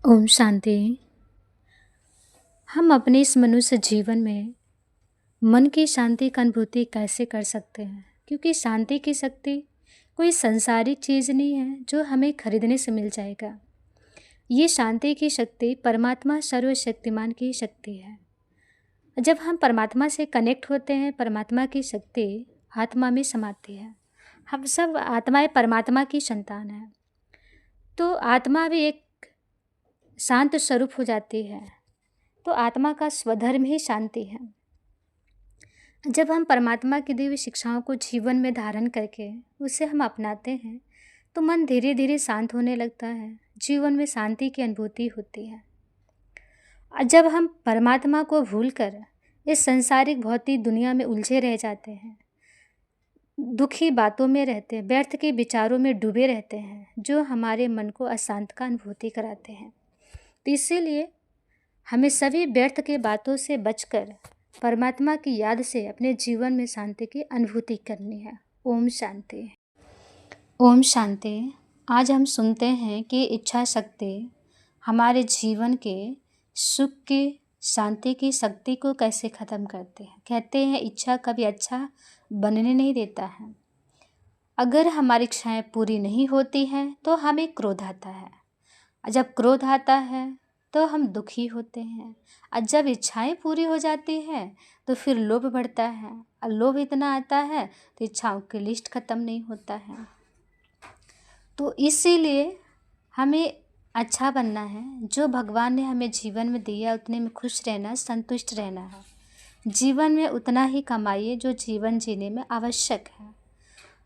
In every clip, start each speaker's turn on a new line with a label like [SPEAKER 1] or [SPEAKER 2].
[SPEAKER 1] ओम शांति। हम अपने इस मनुष्य जीवन में मन की शांति का अनुभूति कैसे कर सकते हैं? क्योंकि शांति की शक्ति कोई सांसारिक चीज़ नहीं है जो हमें खरीदने से मिल जाएगा। ये शांति की शक्ति परमात्मा सर्वशक्तिमान की शक्ति है। जब हम परमात्मा से कनेक्ट होते हैं, परमात्मा की शक्ति आत्मा में समाती है। हम सब आत्माएं परमात्मा की संतान हैं, तो आत्मा भी एक शांत स्वरूप हो जाती है। तो आत्मा का स्वधर्म ही शांति है। जब हम परमात्मा की दिव्य शिक्षाओं को जीवन में धारण करके उसे हम अपनाते हैं तो मन धीरे धीरे शांत होने लगता है, जीवन में शांति की अनुभूति होती है। जब हम परमात्मा को भूलकर इस संसारिक भौतिक दुनिया में उलझे रह जाते हैं, दुखी बातों में रहते हैं, व्यर्थ के विचारों में डूबे रहते हैं, जो हमारे मन को अशांत का अनुभूति कराते हैं। तो इसीलिए हमें सभी व्यर्थ के बातों से बचकर परमात्मा की याद से अपने जीवन में शांति की अनुभूति करनी है। ओम शांति। ओम शांति। आज हम सुनते हैं कि इच्छा शक्ति हमारे जीवन के सुख की, शांति की शक्ति को कैसे ख़त्म करते हैं। कहते हैं इच्छा कभी अच्छा बनने नहीं देता है। अगर हमारी इच्छाएं पूरी नहीं होती हैं तो हमें क्रोध आता है। जब क्रोध आता है तो हम दुखी होते हैं, और जब इच्छाएं पूरी हो जाती हैं तो फिर लोभ बढ़ता है, और लोभ इतना आता है तो इच्छाओं की लिस्ट ख़त्म नहीं होता है। तो इसीलिए हमें अच्छा बनना है। जो भगवान ने हमें जीवन में दिया उतने में खुश रहना, संतुष्ट रहना है। जीवन में उतना ही कमाइए जो जीवन जीने में आवश्यक है।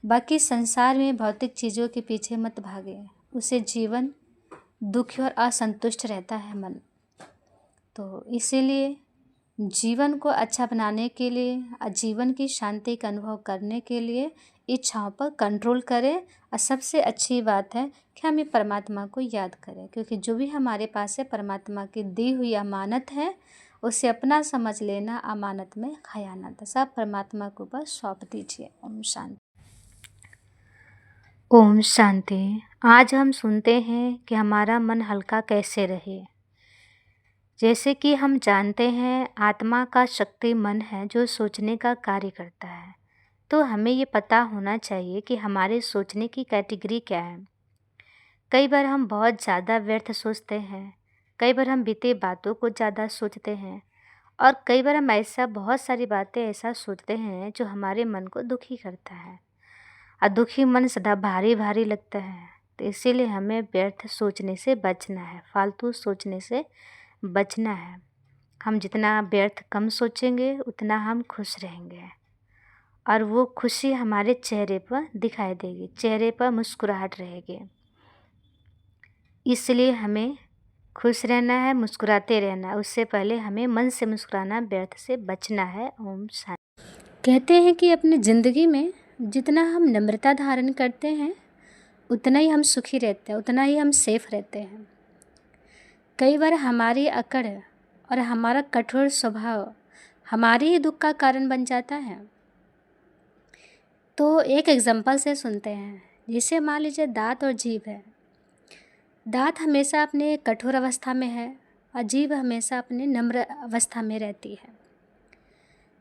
[SPEAKER 1] बाकी संसार में भौतिक चीज़ों के पीछे मत भागे, उसे जीवन दुखी और असंतुष्ट रहता है मन। तो इसीलिए जीवन को अच्छा बनाने के लिए और जीवन की शांति का अनुभव करने के लिए इच्छाओं पर कंट्रोल करें। और सबसे अच्छी बात है कि हमें परमात्मा को याद करें, क्योंकि जो भी हमारे पास है परमात्मा की दी हुई अमानत है, उसे अपना समझ लेना, अमानत में खयानत। सब परमात्मा को बस सौंप दीजिए। ओम शांति। ओम शांति। आज हम सुनते हैं कि हमारा मन हल्का कैसे रहे। जैसे कि हम जानते हैं आत्मा का शक्ति मन है जो सोचने का कार्य करता है। तो हमें ये पता होना चाहिए कि हमारे सोचने की कैटेगरी क्या है। कई बार हम बहुत ज़्यादा व्यर्थ सोचते हैं, कई बार हम बीते बातों को ज़्यादा सोचते हैं, और कई बार हम ऐसा बहुत सारी बातें ऐसा सोचते हैं जो हमारे मन को दुखी करता है। और दुखी मन सदा भारी भारी लगता है। तो इसीलिए हमें व्यर्थ सोचने से बचना है, फालतू सोचने से बचना है। हम जितना व्यर्थ कम सोचेंगे उतना हम खुश रहेंगे, और वो खुशी हमारे चेहरे पर दिखाई देगी, चेहरे पर मुस्कुराहट रहेगी। इसलिए हमें खुश रहना है, मुस्कुराते रहना है। उससे पहले हमें मन से मुस्कुराना, व्यर्थ से बचना है। ओम शांति। कहते हैं कि अपनी ज़िंदगी में जितना हम नम्रता धारण करते हैं उतना ही हम सुखी रहते हैं, उतना ही हम सेफ रहते हैं। कई बार हमारी अकड़ और हमारा कठोर स्वभाव हमारे ही दुख का कारण बन जाता है। तो एक एग्जाम्पल से सुनते हैं। जैसे मान लीजिए दांत और जीभ है। दांत हमेशा अपने कठोर अवस्था में है और जीभ हमेशा अपने नम्र अवस्था में रहती है।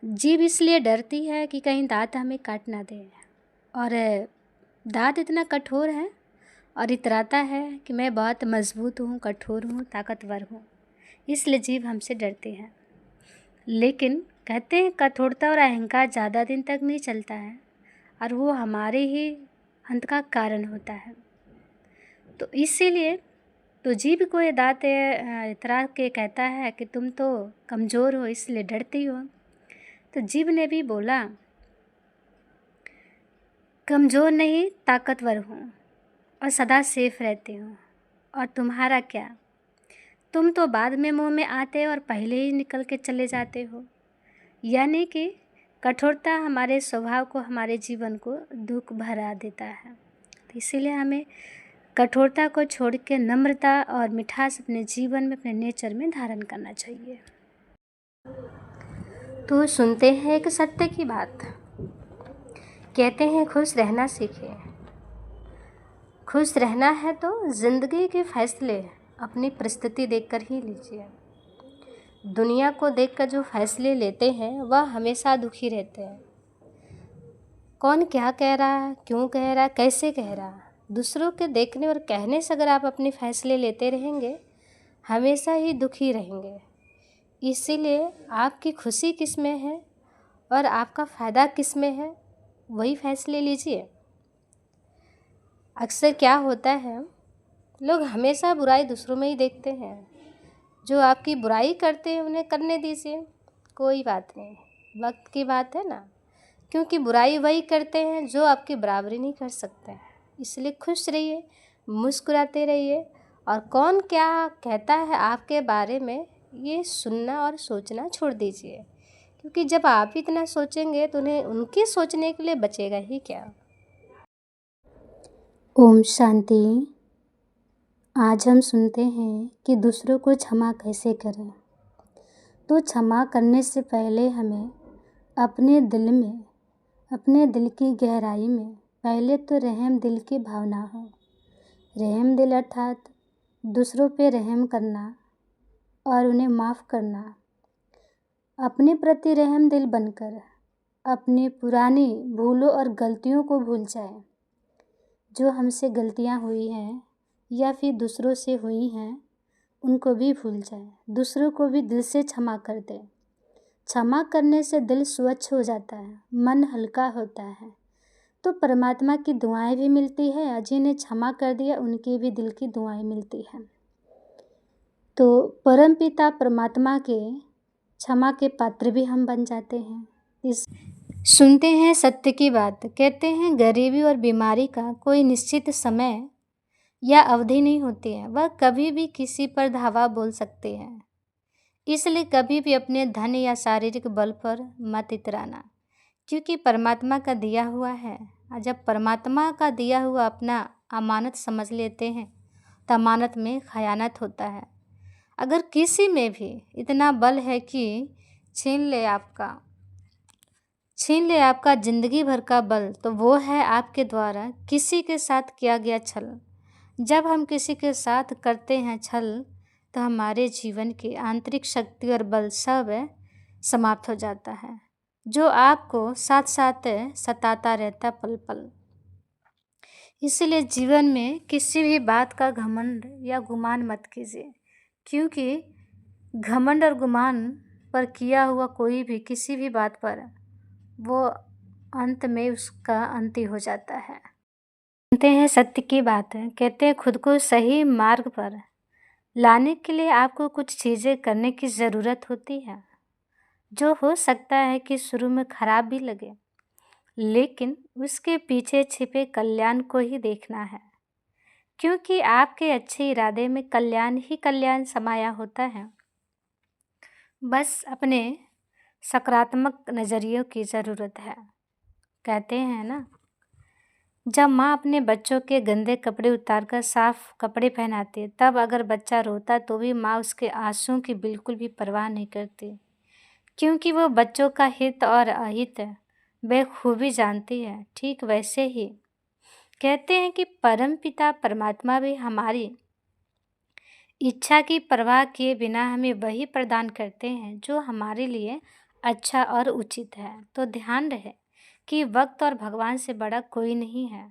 [SPEAKER 1] जीभ इसलिए डरती है कि कहीं दांत हमें काट ना दे, और दांत इतना कठोर है और इतराता है कि मैं बहुत मजबूत हूँ, कठोर हूँ, ताकतवर हूँ। इसलिए जीभ हमसे डरती है। लेकिन कहते हैं कठोरता और अहंकार ज़्यादा दिन तक नहीं चलता है, और वो हमारे ही अंत का कारण होता है। तो इसीलिए तो जीभ को ये दांत इतरा के कहता है कि तुम तो कमज़ोर हो, इसलिए डरती हो। तो जीभ ने भी बोला कमज़ोर नहीं, ताकतवर हूँ और सदा सेफ रहती हूँ। और तुम्हारा क्या, तुम तो बाद में मुंह में आते और पहले ही निकल के चले जाते हो। यानी कि कठोरता हमारे स्वभाव को, हमारे जीवन को दुख भरा देता है। तो इसीलिए हमें कठोरता को छोड़ के नम्रता और मिठास अपने जीवन में, अपने नेचर में धारण करना चाहिए। तो सुनते हैं एक सत्य की बात। कहते हैं खुश रहना सीखें। खुश रहना है तो ज़िंदगी के फैसले अपनी परिस्थिति देखकर ही लीजिए। दुनिया को देखकर जो फैसले लेते हैं वह हमेशा दुखी रहते हैं। कौन क्या कह रहा है, क्यों कह रहा है, कैसे कह रहा है, दूसरों के देखने और कहने से अगर आप अपने फैसले लेते रहेंगे हमेशा ही दुखी रहेंगे। इसीलिए आपकी खुशी किस में है और आपका फ़ायदा किस में है, वही फैसले लीजिए। अक्सर क्या होता है, लोग हमेशा बुराई दूसरों में ही देखते हैं। जो आपकी बुराई करते हैं उन्हें करने दीजिए, कोई बात नहीं, वक्त की बात है ना। क्योंकि बुराई वही करते हैं जो आपकी बराबरी नहीं कर सकते हैं। इसलिए खुश रहिए, मुस्कुराते रहिए और कौन क्या कहता है आपके बारे में ये सुनना और सोचना छोड़ दीजिए। क्योंकि जब आप इतना सोचेंगे तो उन्हें उनके सोचने के लिए बचेगा ही क्या। ओम शांति। आज हम सुनते हैं कि दूसरों को क्षमा कैसे करें। तो क्षमा करने से पहले हमें अपने दिल की गहराई में पहले तो रहम दिल की भावना हो। रहम दिल अर्थात दूसरों पे रहम करना और उन्हें माफ़ करना। अपने प्रति रहम दिल बनकर अपनी पुरानी भूलों और गलतियों को भूल जाए। जो हमसे गलतियां हुई हैं या फिर दूसरों से हुई हैं उनको भी भूल जाए। दूसरों को भी दिल से क्षमा कर दे। क्षमा करने से दिल स्वच्छ हो जाता है, मन हल्का होता है। तो परमात्मा की दुआएं भी मिलती है, जिन्हें क्षमा कर दिया उनकी भी दिल की दुआएं मिलती हैं। तो परमपिता परमात्मा के क्षमा के पात्र भी हम बन जाते हैं। सुनते हैं सत्य की बात, कहते हैं गरीबी और बीमारी का कोई निश्चित समय या अवधि नहीं होती है, वह कभी भी किसी पर धावा बोल सकते हैं। इसलिए कभी भी अपने धन या शारीरिक बल पर मत इतराना, क्योंकि परमात्मा का दिया हुआ है। और जब परमात्मा का दिया हुआ अपना अमानत समझ लेते हैं तो अमानत में खयानत होता है। अगर किसी में भी इतना बल है कि छीन ले आपका ज़िंदगी भर का बल, तो वो है आपके द्वारा किसी के साथ किया गया छल। जब हम किसी के साथ करते हैं छल तो हमारे जीवन की आंतरिक शक्ति और बल सब समाप्त हो जाता है, जो आपको साथ साथ सताता रहता पल पल। इसलिए जीवन में किसी भी बात का घमंड या गुमान मत कीजिए, क्योंकि घमंड और गुमान पर किया हुआ कोई भी किसी भी बात पर वो अंत में उसका अंत ही हो जाता है। सुनते हैं सत्य की बात है, कहते हैं खुद को सही मार्ग पर लाने के लिए आपको कुछ चीज़ें करने की ज़रूरत होती है, जो हो सकता है कि शुरू में खराब भी लगे, लेकिन उसके पीछे छिपे कल्याण को ही देखना है। क्योंकि आपके अच्छे इरादे में कल्याण ही कल्याण समाया होता है। बस अपने सकारात्मक नज़रियों की ज़रूरत है। कहते हैं ना, जब माँ अपने बच्चों के गंदे कपड़े उतारकर साफ कपड़े पहनाती है, तब अगर बच्चा रोता तो भी माँ उसके आंसुओं की बिल्कुल भी परवाह नहीं करती, क्योंकि वो बच्चों का हित और अहित बेखूबी जानती है। ठीक वैसे ही कहते हैं कि परमपिता परमात्मा भी हमारी इच्छा की परवाह किए बिना हमें वही प्रदान करते हैं जो हमारे लिए अच्छा और उचित है। तो ध्यान रहे कि वक्त और भगवान से बड़ा कोई नहीं है।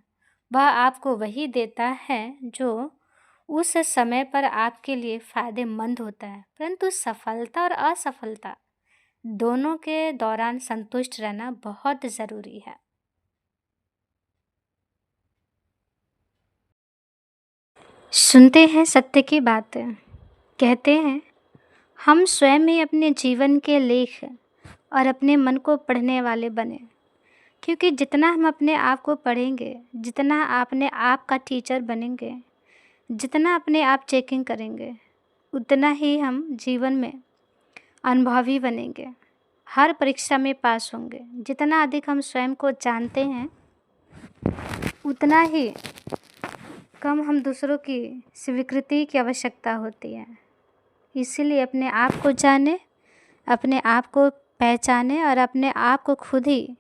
[SPEAKER 1] वह आपको वही देता है जो उस समय पर आपके लिए फ़ायदेमंद होता है। परंतु सफलता और असफलता दोनों के दौरान संतुष्ट रहना बहुत ज़रूरी है। सुनते हैं सत्य की बातें, कहते हैं हम स्वयं ही अपने जीवन के लेख और अपने मन को पढ़ने वाले बने। क्योंकि जितना हम अपने आप को पढ़ेंगे, जितना अपने आप का टीचर बनेंगे, जितना अपने आप चेकिंग करेंगे, उतना ही हम जीवन में अनुभवी बनेंगे, हर परीक्षा में पास होंगे। जितना अधिक हम स्वयं को जानते हैं उतना ही कम हम दूसरों की स्वीकृति की आवश्यकता होती है। इसीलिए अपने आप को जाने, अपने आप को पहचाने और अपने आप को खुद ही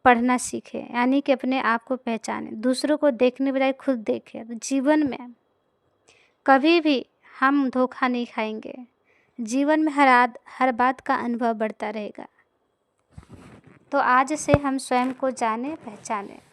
[SPEAKER 1] पढ़ना सीखे, यानी कि अपने आप को पहचाने, दूसरों को देखने बजाय खुद देखे। तो जीवन में कभी भी हम धोखा नहीं खाएंगे। जीवन में हर बात का अनुभव बढ़ता रहेगा। तो आज से हम स्वयं को जाने पहचाने।